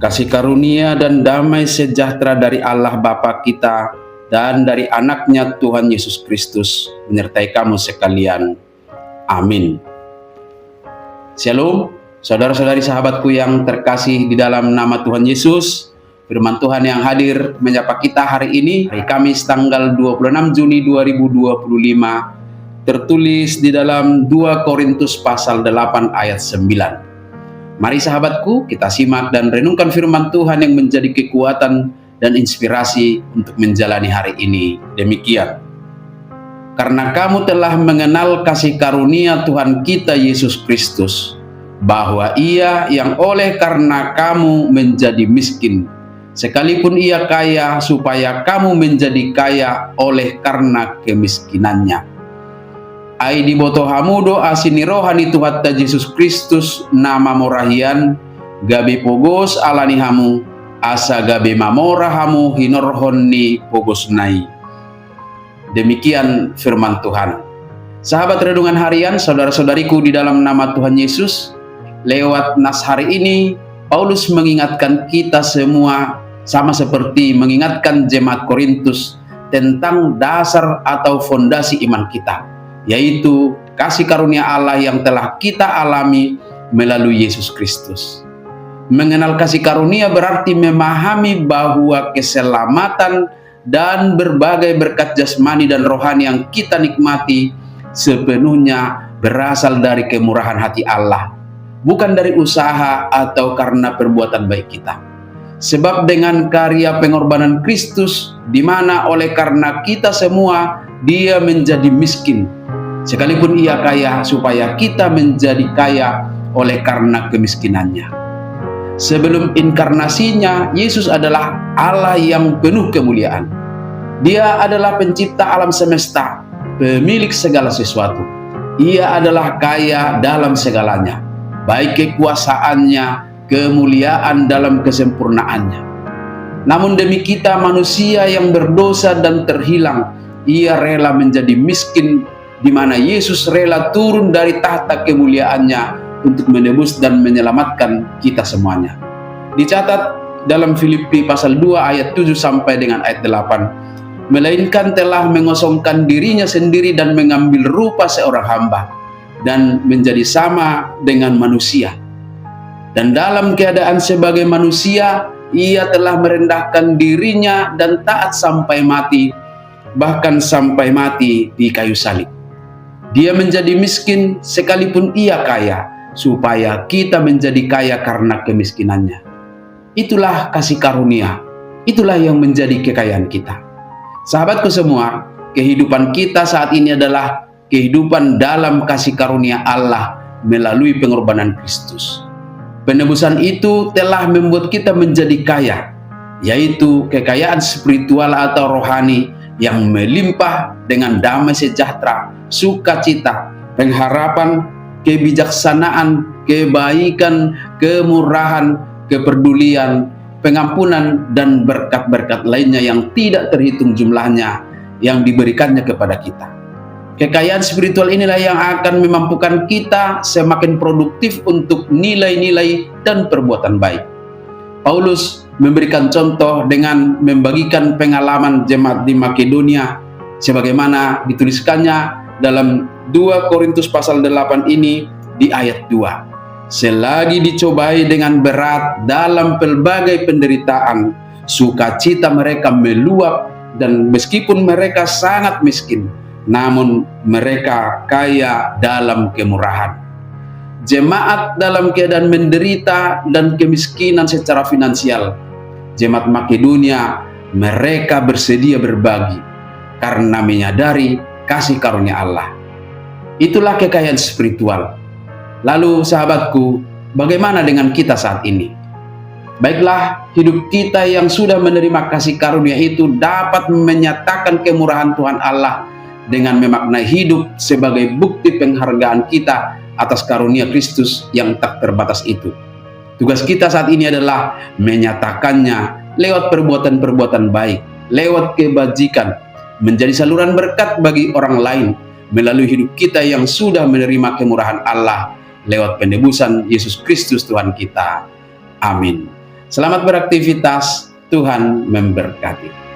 Kasih karunia dan damai sejahtera dari Allah Bapa kita dan dari anaknya Tuhan Yesus Kristus menyertai kamu sekalian. Amin. Shalom, saudara-saudari sahabatku yang terkasih di dalam nama Tuhan Yesus. Firman Tuhan yang hadir menyapa kita hari ini, hari Kamis tanggal 26 Juni 2025, tertulis di dalam 2 Korintus pasal 8 ayat 9. Mari sahabatku, kita simak dan renungkan firman Tuhan yang menjadi kekuatan dan inspirasi untuk menjalani hari ini. Demikian. Karena kamu telah mengenal kasih karunia Tuhan kita Yesus Kristus, bahwa Ia yang oleh karena kamu menjadi miskin, sekalipun Ia kaya, supaya kamu menjadi kaya oleh karena kemiskinannya. Ai di boto hamu doa sini rohani Tuhan Yesus Kristus nama morahian gabe pogos alani hamu asa gabe mamora hamu hinorhoni pogos nai. Demikian firman Tuhan. Sahabat renungan harian, saudara-saudariku di dalam nama Tuhan Yesus, lewat nas hari ini Paulus mengingatkan kita semua sama seperti mengingatkan jemaat Korintus tentang dasar atau fondasi iman kita, yaitu kasih karunia Allah yang telah kita alami melalui Yesus Kristus. Mengenal kasih karunia berarti memahami bahwa keselamatan dan berbagai berkat jasmani dan rohani yang kita nikmati sepenuhnya berasal dari kemurahan hati Allah, bukan dari usaha atau karena perbuatan baik kita. Sebab dengan karya pengorbanan Kristus, di mana oleh karena kita semua Dia menjadi miskin, sekalipun Ia kaya, supaya kita menjadi kaya oleh karena kemiskinannya. Sebelum inkarnasinya, Yesus adalah Allah yang penuh kemuliaan. Dia adalah pencipta alam semesta, pemilik segala sesuatu. Ia adalah kaya dalam segalanya, baik kekuasaannya, kemuliaan dalam kesempurnaannya. Namun demi kita manusia yang berdosa dan terhilang, Ia rela menjadi miskin, di mana Yesus rela turun dari tahta kemuliaannya untuk menebus dan menyelamatkan kita semuanya. Dicatat dalam Filipi pasal 2 ayat 7 sampai dengan ayat 8, melainkan telah mengosongkan dirinya sendiri dan mengambil rupa seorang hamba dan menjadi sama dengan manusia. Dan dalam keadaan sebagai manusia, Ia telah merendahkan dirinya dan taat sampai mati, bahkan sampai mati di kayu salib. Dia menjadi miskin sekalipun Ia kaya, supaya kita menjadi kaya karena kemiskinannya. Itulah kasih karunia, itulah yang menjadi kekayaan kita. Sahabatku semua, kehidupan kita saat ini adalah kehidupan dalam kasih karunia Allah melalui pengorbanan Kristus. Penebusan itu telah membuat kita menjadi kaya, yaitu kekayaan spiritual atau rohani yang melimpah dengan damai sejahtera, sukacita, pengharapan, kebijaksanaan, kebaikan, kemurahan, kepedulian, pengampunan, dan berkat-berkat lainnya yang tidak terhitung jumlahnya yang diberikannya kepada kita. Kekayaan spiritual inilah yang akan memampukan kita semakin produktif untuk nilai-nilai dan perbuatan baik. Paulus memberikan contoh dengan membagikan pengalaman jemaat di Makedonia, sebagaimana dituliskannya dalam 2 Korintus pasal 8 ini di ayat 2. Selagi dicobai dengan berat dalam pelbagai penderitaan, sukacita mereka meluap, dan meskipun mereka sangat miskin, namun mereka kaya dalam kemurahan. Jemaat dalam keadaan menderita dan kemiskinan secara finansial, jemaat Makedonia, mereka bersedia berbagi karena menyadari kasih karunia Allah. Itulah kekayaan spiritual. Lalu sahabatku, bagaimana dengan kita saat ini? Baiklah, hidup kita yang sudah menerima kasih karunia itu dapat menyatakan kemurahan Tuhan Allah dengan memaknai hidup sebagai bukti penghargaan kita atas karunia Kristus yang tak terbatas itu. Tugas kita saat ini adalah menyatakannya lewat perbuatan-perbuatan baik, lewat kebajikan, menjadi saluran berkat bagi orang lain melalui hidup kita yang sudah menerima kemurahan Allah lewat penebusan Yesus Kristus Tuhan kita. Amin. Selamat beraktivitas, Tuhan memberkati.